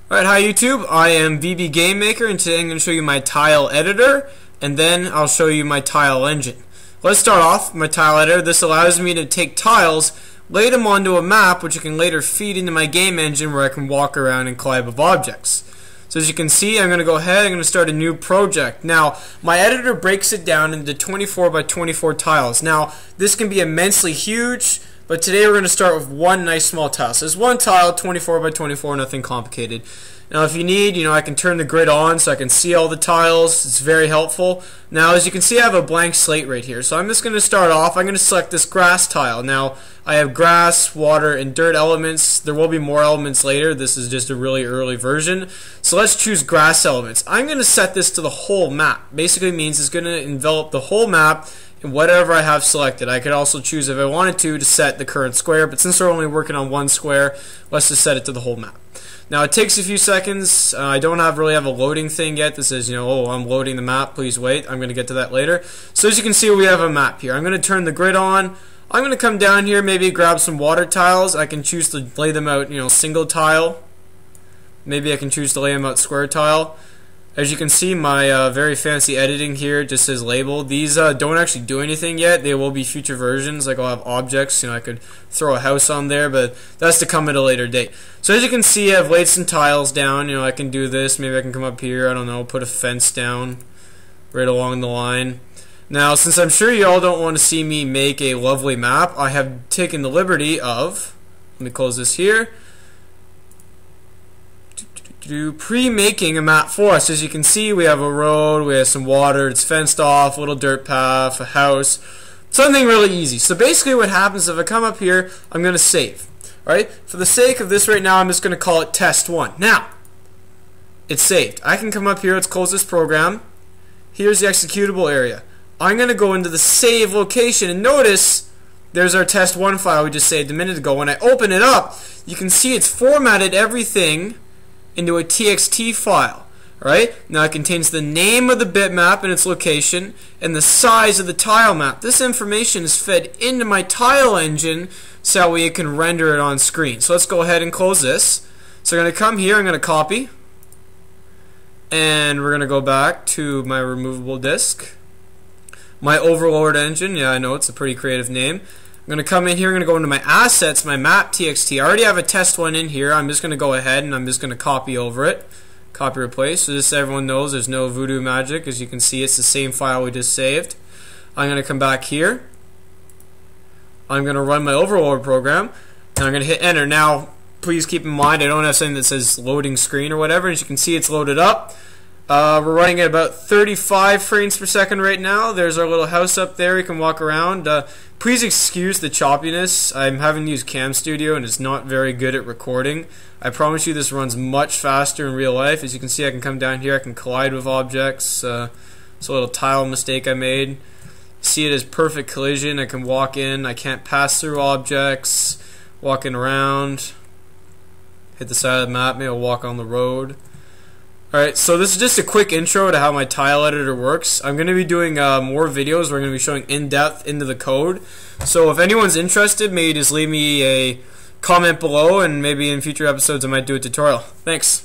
Alright, hi YouTube, I am VB Game Maker, and today I'm going to show you my tile editor, and then I'll show you my tile engine. Let's start off my tile editor. This allows me to take tiles, lay them onto a map, which I can later feed into my game engine where I can walk around and collide with objects. So as you can see, I'm going to go ahead, I'm going to start a new project. Now, my editor breaks it down into 24 by 24 tiles. Now, this can be immensely huge, but today we're going to start with one nice small tile. So there's one tile, 24 by 24, nothing complicated. Now if you need, I can turn the grid on so I can see all the tiles. It's very helpful. Now as you can see, I have a blank slate right here. So I'm just going to start off. I'm going to select this grass tile. Now I have grass, water, and dirt elements. There will be more elements later. This is just a really early version. So let's choose grass elements. I'm going to set this to the whole map. Basically means it's going to envelop the whole map and whatever I have selected. I could also choose, if I wanted to set the current square, but since we're only working on one square, let's just set it to the whole map. Now it takes a few seconds. I don't really have a loading thing yet that says, oh, I'm loading the map, please wait. I'm going to get to that later. So as you can see, we have a map here. I'm going to turn the grid on. I'm going to come down here, maybe grab some water tiles. I can choose to lay them out, single tile. Maybe I can choose to lay them out square tile. As you can see, my very fancy editing here just says label. These don't actually do anything yet. They will be future versions. Like I'll have objects. I could throw a house on there, but that's to come at a later date. So as you can see, I've laid some tiles down. I can do this. Maybe I can come up here. I don't know. Put a fence down right along the line. Now, since I'm sure you all don't want to see me make a lovely map, I have taken the liberty of, let me close this here, pre-making a map for us. As you can see, we have a road, we have some water, it's fenced off, a little dirt path, a house, something really easy. So basically what happens, if I come up here, I'm going to save. Alright, for the sake of this right now, I'm just going to call it test 1. Now, it's saved. I can come up here, let's close this program. Here's the executable area. I'm going to go into the save location, and notice there's our test 1 file we just saved a minute ago. When I open it up, you can see it's formatted everything into a TXT file. Alright, now it contains the name of the bitmap and its location and the size of the tile map. This information is fed into my tile engine so that way it can render it on screen. So let's go ahead and close this. So I'm going to come here, I'm going to copy, and we're going to go back to my removable disk. My Overlord engine, yeah, I know it's a pretty creative name. I'm going to come in here, I'm going to go into my assets, my map TXT. I already have a test 1 in here. I'm just going to go ahead and I'm just going to copy over it. Copy replace. So just so everyone knows there's no voodoo magic. As you can see, it's the same file we just saved. I'm going to come back here. I'm going to run my Overlord program and I'm going to hit enter. Now, please keep in mind I don't have something that says loading screen or whatever. As you can see, it's loaded up. We're running at about 35 frames per second right now. There's our little house up there. You can walk around. Please excuse the choppiness. I'm having to use Cam Studio and it's not very good at recording. I promise you this runs much faster in real life. As you can see, I can come down here. I can collide with objects. It's a little tile mistake I made. See it as perfect collision. I can walk in. I can't pass through objects. Walking around. Hit the side of the map. Maybe I'll walk on the road. Alright, so this is just a quick intro to how my tile editor works. I'm going to be doing more videos where I'm going to be showing in-depth into the code. So if anyone's interested, maybe just leave me a comment below and maybe in future episodes I might do a tutorial. Thanks.